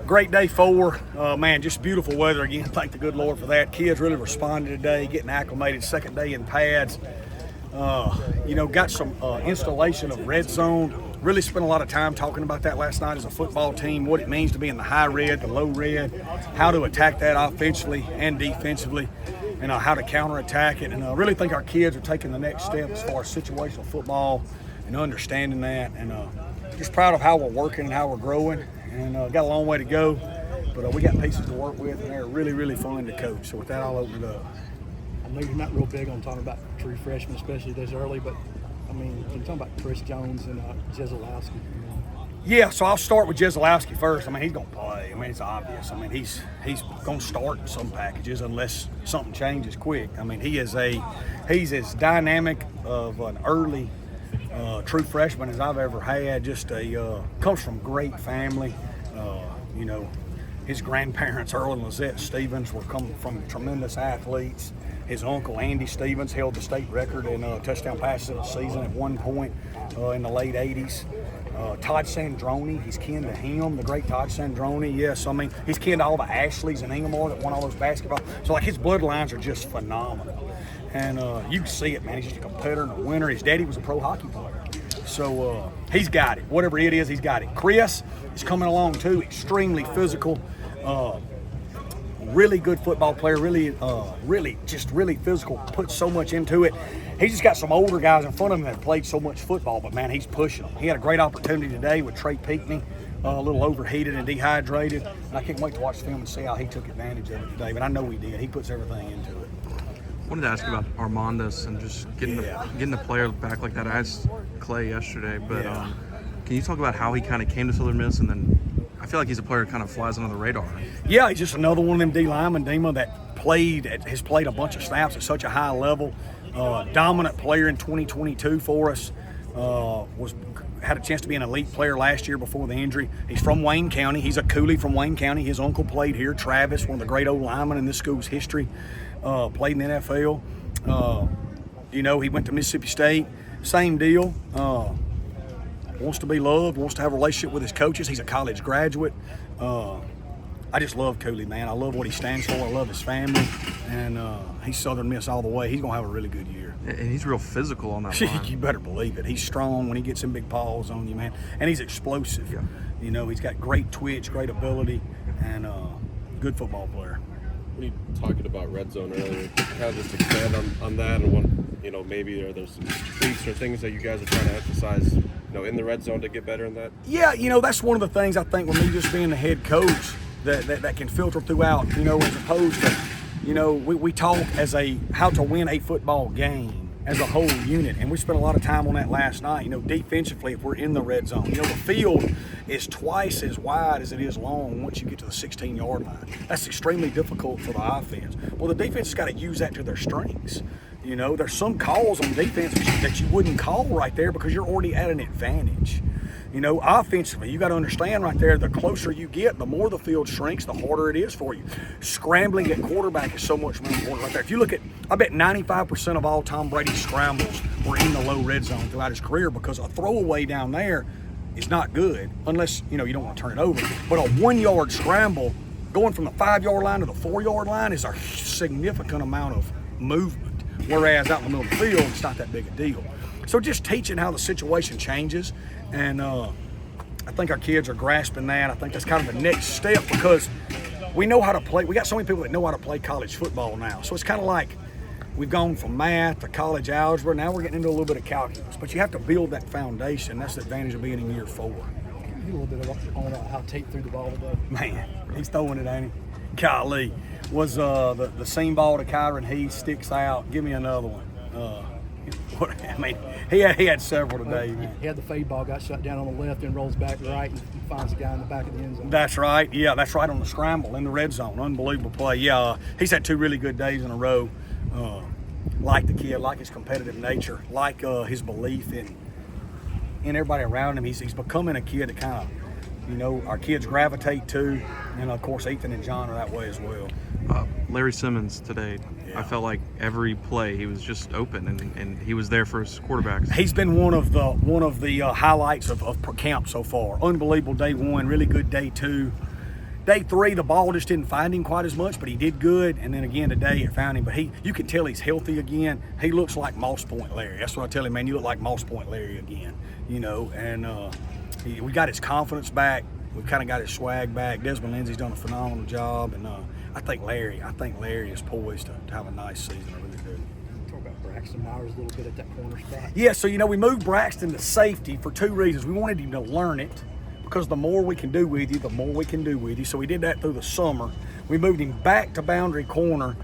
Great day 4. Man, just beautiful weather again. Thank the good Lord for that. Kids really responded today, getting acclimated. Second day in pads. Got some installation of red zone. Really spent a lot of time talking about that last night as a football team, what it means to be in the high red, the low red, how to attack that offensively and defensively, and how to counterattack it. And I really think our kids are taking the next step as far as situational football and understanding that. And just proud of how we're working and how we're growing. And got a long way to go, but we got pieces to work with, and they're really, really fun to coach. So with that, I'll open it up. I know you're not real big on talking about true freshmen, especially this early, but I mean, you're talking about Chris Jones and Jezelowski. Yeah, so I'll start with Jezelowski first. I mean, he's going to play. I mean, it's obvious. I mean, he's going to start in some packages unless something changes quick. I mean, he's as dynamic of an early true freshman as I've ever had. Just comes from great family. His grandparents, Earl and Lizette Stevens, were come from tremendous athletes. His uncle, Andy Stevens, held the state record in touchdown passes in a season at one point in the late 80s. Todd Sandroni, he's kin to him, the great Todd Sandroni. Yes, I mean, he's kin to all the Ashleys and Ingemar that won all those basketball. So, his bloodlines are just phenomenal. And you can see it, man. He's just a competitor and a winner. His daddy was a pro hockey player. So, he's got it. Whatever it is, he's got it. Chris is coming along, too. Extremely physical. Really good football player, really physical, put so much into it. He's just got some older guys in front of him that have played so much football, but man, he's pushing them. He had a great opportunity today with Trey Pinckney, a little overheated and dehydrated, and I can't wait to watch the film and see how he took advantage of it today, but I know he did. He puts everything into it. I wanted to ask you about Armandous and just getting the player back like that. I asked Clay yesterday, but can you talk about how he kind of came to Southern Miss, and then I feel like he's a player who kind of flies under the radar. Yeah, he's just another one of them D linemen, Dima, that has played a bunch of snaps at such a high level. Dominant player in 2022 for us. Had a chance to be an elite player last year before the injury. He's from Wayne County. He's a Cooley from Wayne County. His uncle played here, Travis, one of the great old linemen in this school's history. Played in the NFL. He went to Mississippi State. Same deal. Wants to be loved, wants to have a relationship with his coaches. He's a college graduate. I just love Cooley, man. I love what he stands for. I love his family. And he's Southern Miss all the way. He's going to have a really good year. And he's real physical on that line. You better believe it. He's strong when he gets in big paws on you, man. And he's explosive. Yeah. He's got great twitch, great ability, and good football player. When you talking about red zone earlier, kind of just expand on that and what, maybe are there some tweaks or things that you guys are trying to emphasize, in the red zone to get better in that? Yeah, that's one of the things I think with me just being the head coach that can filter throughout, as opposed to, we talk as how to win a football game as a whole unit, and we spent a lot of time on that last night. Defensively, if we're in the red zone, the field is twice as wide as it is long once you get to the 16-yard line. That's extremely difficult for the offense. Well, the defense has got to use that to their strengths. There's some calls on defense that you wouldn't call right there because you're already at an advantage. Offensively, you got to understand right there, the closer you get, the more the field shrinks, the harder it is for you. Scrambling at quarterback is so much more important right there. If you look at, I bet 95% of all Tom Brady's scrambles were in the low red zone throughout his career, because a throwaway down there is not good unless, you don't want to turn it over. But a 1-yard scramble going from the 5-yard line to the 4-yard line is a significant amount of movement. Whereas out in the middle of the field, it's not that big a deal. So just teaching how the situation changes, and I think our kids are grasping that. I think that's kind of the next step, because we know how to play. We got so many people that know how to play college football now. So it's kind of like we've gone from math to college algebra. Now we're getting into a little bit of calculus. But you have to build that foundation. That's the advantage of being in year 4. A little bit on how Tate threw the ball today. Man, he's throwing it, ain't he? Golly. Was the seam ball to Kyron Heath sticks out. Give me another one. He had several today. Man. He had the fade ball, got shut down on the left, and rolls back right and finds the guy in the back of the end zone. That's right. Yeah, that's right on the scramble in the red zone. Unbelievable play. Yeah, he's had 2 really good days in a row. Like the kid, like his competitive nature, like his belief in everybody around him. He's becoming a kid that kind of, our kids gravitate to, and of course Ethan and John are that way as well. Larry Simmons today, I felt like every play he was just open, and he was there for his quarterbacks. He's been one of the highlights of camp so far. Unbelievable day 1, really good day 2. day 3, the ball just didn't find him quite as much, but he did good. And then again today, it found him. But you can tell he's healthy again. He looks like Moss Point Larry. That's what I tell him, man. You look like Moss Point Larry again, you know. And we got his confidence back. We've kind of got his swag back. Desmond Lindsay's done a phenomenal job, and I think Larry is poised to have a nice season. I really do. Talk about Braxton Myers a little bit at that corner spot. Yeah, so we moved Braxton to safety for 2 reasons. We wanted him to learn it, because the more we can do with you, the more we can do with you. So we did that through the summer. We moved him back to boundary corner.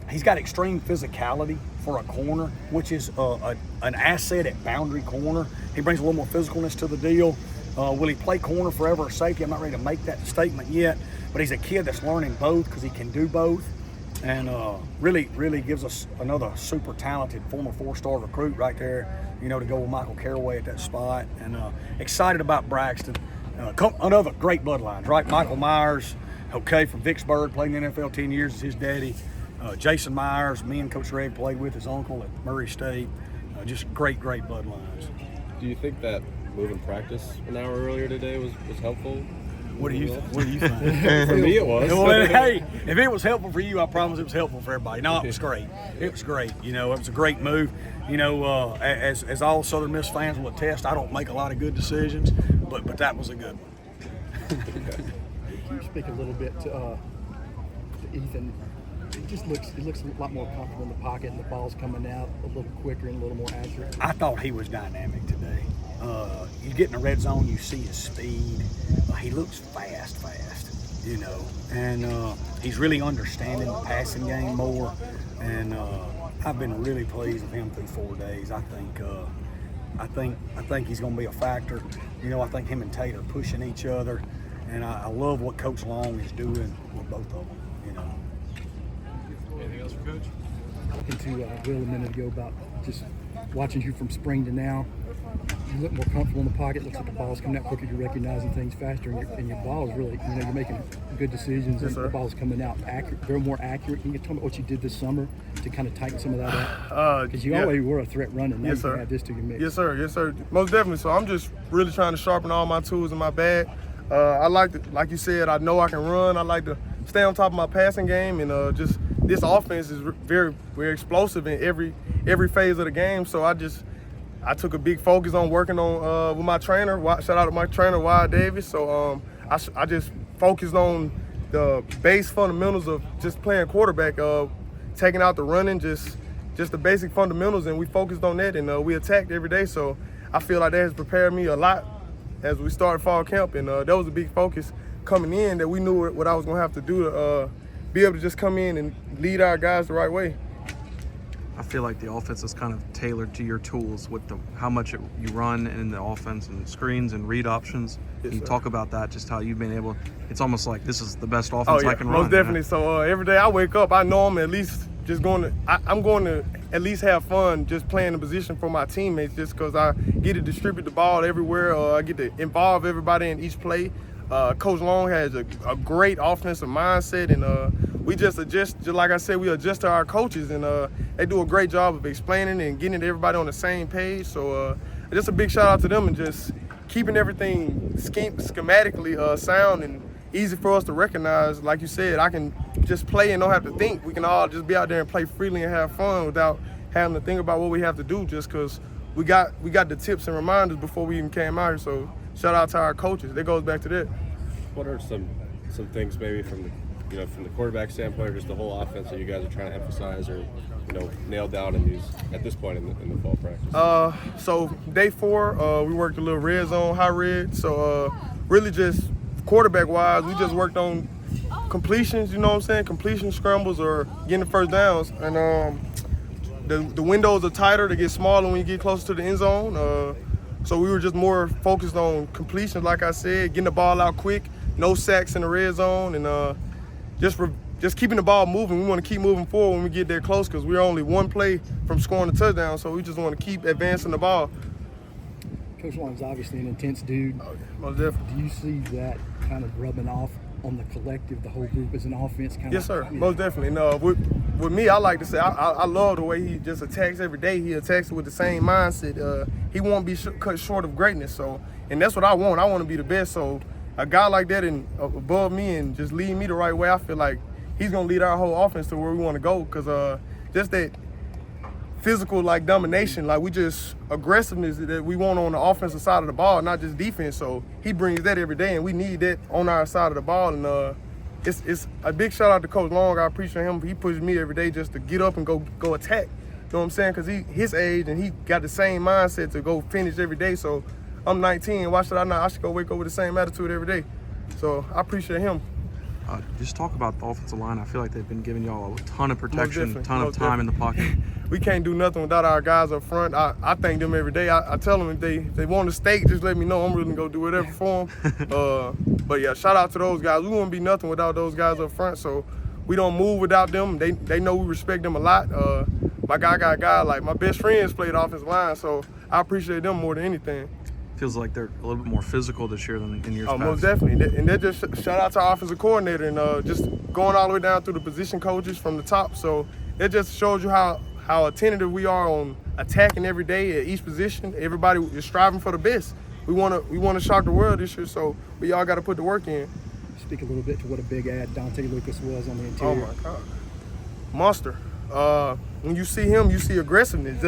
He's got extreme physicality for a corner, which is an asset at boundary corner. He brings a little more physicalness to the deal. Will he play corner forever or safety? I'm not ready to make that statement yet, but he's a kid that's learning both because he can do both, and really gives us another super talented former 4-star recruit right there, to go with Michael Caraway at that spot. And excited about Braxton. Another great bloodlines, right? Michael Myers, from Vicksburg, played in the NFL 10 years, is his daddy. Jason Myers, me and Coach Red played with his uncle at Murray State. Just great bloodlines. Do you think that moving practice an hour earlier today was helpful? What do you think? For me, it was. Well, hey, if it was helpful for you, I promise it was helpful for everybody. No, it was great. It was great. It was a great move. As all Southern Miss fans will attest, I don't make a lot of good decisions, but that was a good one. Can you speak a little bit to Ethan? It looks a lot more comfortable in the pocket, and the ball's coming out a little quicker and a little more accurate. I thought he was dynamic today. You get in the red zone, you see his speed. He looks fast, and he's really understanding the passing game more. And I've been really pleased with him through 4 days. I think he's going to be a factor. I think him and Tate are pushing each other, and I love what Coach Long is doing with both of them. Anything else for Coach? Talking to Will a minute ago about just watching you from spring to now. You look more comfortable in the pocket. Looks like the ball's coming out quicker. You're recognizing things faster, and your ball is really, you're making good decisions. Yes, and the ball's coming out accurate. They're more accurate. Can you tell me what you did this summer to kind of tighten some of that up? Because you always were a threat running. Now Yes, you sir. can add this to your mix. Yes, sir. Yes, sir. Most definitely. So I'm just really trying to sharpen all my tools in my bag. I like to, like you said, I know I can run. I like to stay on top of my passing game, and just this offense is very, very explosive in every phase of the game. So I took a big focus on working on with my trainer. Shout out to my trainer, Wyatt Davis. So I just focused on the base fundamentals of just playing quarterback, taking out the running, just the basic fundamentals, and we focused on that, and we attacked every day. So I feel like that has prepared me a lot as we started fall camp, and that was a big focus coming in, that we knew what I was gonna have to do to be able to just come in and lead our guys the right way. I feel like the offense is kind of tailored to your tools with how much you run in the offense and screens and read options. Yes, Can you sir. talk about that, just how you've been able, it's almost like this is the best offense I can run. Most definitely. So every day I wake up, I know I'm at least just I'm going to at least have fun just playing the position for my teammates, just because I get to distribute the ball everywhere. I get to involve everybody in each play. Coach Long has a great offensive mindset, and we just adjust, just like I said, we adjust to our coaches, and they do a great job of explaining and getting everybody on the same page. So just a big shout out to them, and just keeping everything schematically sound and easy for us to recognize. Like you said, I can just play and don't have to think. We can all just be out there and play freely and have fun without having to think about what we have to do, just because we got the tips and reminders before we even came out here. So shout out to our coaches. That goes back to that. What are some things maybe from the quarterback standpoint, or just the whole offense that you guys are trying to emphasize or nail down at this point in the fall practice? So day 4, we worked a little red zone, high red. So really just quarterback wise, we just worked on completions. Completion scrambles or getting the first downs. And the windows are tighter, they get smaller when you get closer to the end zone. So we were just more focused on completions, like I said, getting the ball out quick, no sacks in the red zone, and just keeping the ball moving. We want to keep moving forward when we get there close, because we're only one play from scoring a touchdown, so we just want to keep advancing the ball. Coach Long's obviously an intense dude. Most definitely. Do you see that kind of rubbing off on the collective, the whole group as an offense? Yes, sir. Most definitely. No, with me, I like to say I love the way he just attacks every day. He attacks it with the same mindset. He won't be cut short of greatness. So, and that's what I want. I want to be the best. So, a guy like that and above me and just lead me the right way, I feel like he's gonna lead our whole offense to where we want to go. Cause just that physical like domination, like we just aggressiveness that we want on the offensive side of the ball, not just defense. So he brings that every day, and we need that on our side of the ball. And it's a big shout out to Coach Long. I appreciate him. He pushes me every day just to get up and go attack. You know what I'm saying? Because his age and he got the same mindset to go finish every day. So I'm 19. Why should I not? I should go wake up with the same attitude every day. So I appreciate him. Just talk about the offensive line. I feel like they've been giving y'all a ton of protection, Most a ton of time in the pocket. We can't do nothing without our guys up front. I thank them every day. I tell them if they want a steak, just let me know. I'm really going to do whatever for them. But, yeah, shout out to those guys. We wouldn't be nothing without those guys up front, so we don't move without them. They know we respect them a lot. My guy got a guy, like my best friends played offensive line, so I appreciate them more than anything. Feels like they're a little bit more physical this year than in years past. Most definitely. And that just shout out to our offensive coordinator and just going all the way down through the position coaches from the top. So it just shows you how attentive we are on attacking every day at each position. Everybody is striving for the best. We want to shock the world this year, so we all got to put the work in. Speak a little bit to what a big ad Dante Lucas was on the interior. Oh my God, monster. When you see him, you see aggressiveness.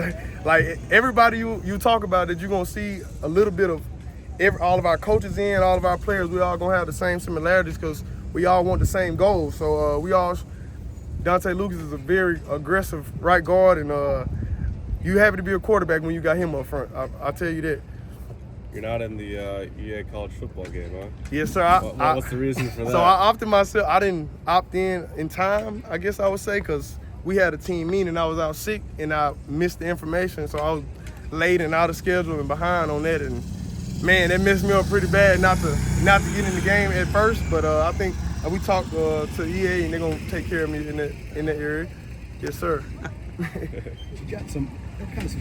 Like everybody you talk about it, you're gonna see a little bit of all of our coaches in, all of our players. We all gonna have the same similarities because we all want the same goals. So Dante Lucas is a very aggressive right guard, and you happy to be a quarterback when you got him up front. I'll tell you that. You're not in the EA college football game, huh? Yes, sir. What's the reason for that? So I opted myself. I didn't opt in time, I guess I would say, because we had a team meeting. I was out sick and I missed the information, so I was late and out of schedule and behind on that. And man, that messed me up pretty bad not to get in the game at first. But I think we talked to EA and they're gonna take care of me in that area. Yes, sir. You got some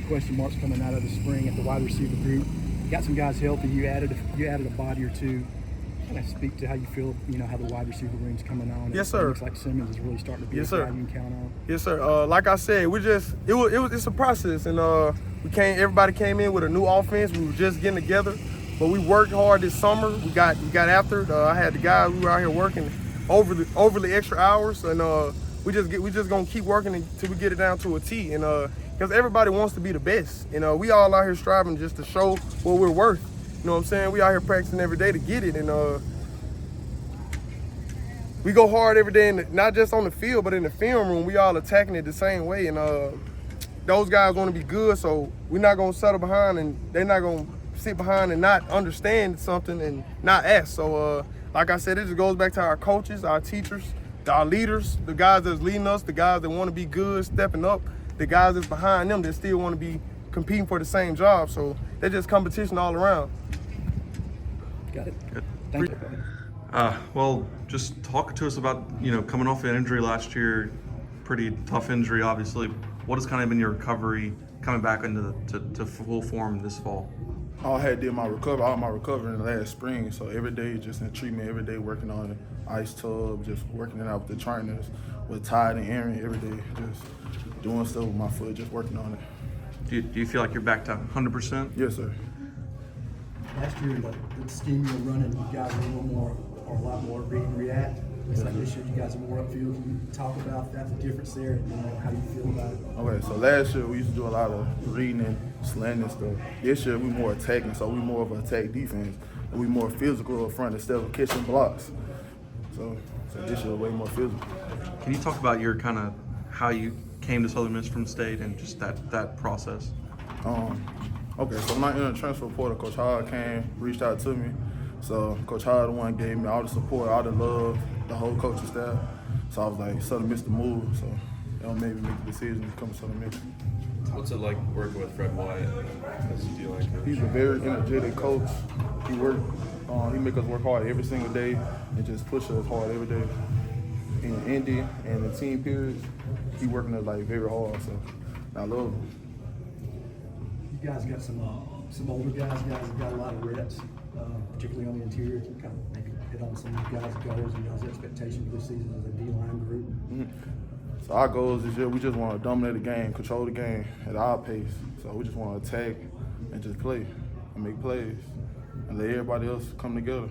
question marks coming out of the spring at the wide receiver group. You got some guys healthy. You added a body or two. Kind of speak to how you feel, how the wide receiver room's coming on. Yes, sir. It looks like Simmons is really starting to be a guy you can count on. Yes, sir. Like I said, it's a process, and everybody came in with a new offense. We were just getting together, but we worked hard this summer. We got after it. I had the guys. We were out here working overly extra hours, and we just gonna keep working until we get it down to a T. And because everybody wants to be the best, we all out here striving just to show what we're worth. You know what I'm saying? We out here practicing every day to get it, and we go hard every day, not just on the field, but in the film room. We all attacking it the same way, and those guys want to be good, so we're not going to settle behind, and they're not going to sit behind and not understand something and not ask. So, like I said, it just goes back to our coaches, our teachers, our leaders, the guys that's leading us, the guys that want to be good, stepping up, the guys that's behind them that still want to be competing for the same job. So they're just competition all around. Got it. Good. Thank you. Well, just talk to us about, coming off an injury last year, pretty tough injury, obviously. What has kind of been your recovery coming back into to full form this fall? I had did all my recovery in the last spring, so every day just in treatment, every day working on the ice tub, just working it out with the trainers, with Tide and Aaron, every day just doing stuff with my foot, just working on it. Do you feel like you're back to 100%? Yes, sir. Last year, the scheme you were running, you guys were a lot more read and react. It's like this year you guys are more upfield. Can you talk about that, the difference there, and how you feel about it? Okay, so last year we used to do a lot of reading and slanting and stuff. This year we more attacking, so we more of an attack defense. And we more physical up front instead of catching blocks. So this year way more physical. Can you talk about your kind of how you came to Southern Miss from State and just that process? Okay, so I'm not in the transfer portal. Coach Howard reached out to me. So Coach Howard the one gave me all the support, all the love, the whole coaching staff. So I was like, Southern Miss the move. So that made me make the decision to come to Southern Miss. What's it like working with Fred Wyatt as a D-line coach? He's a very energetic coach. He make us work hard every single day and just push us hard every day. In Indy and the team periods, he working us like very hard. So I love him. You guys got some older guys have got a lot of reps, particularly on the interior. Can you kind of maybe hit on some of you guys' goals and y'all's expectations for this season as a D-line group? Mm-hmm. So our goals this year, we just want to dominate the game, control the game at our pace. So we just want to attack and just play and make plays and let everybody else come together.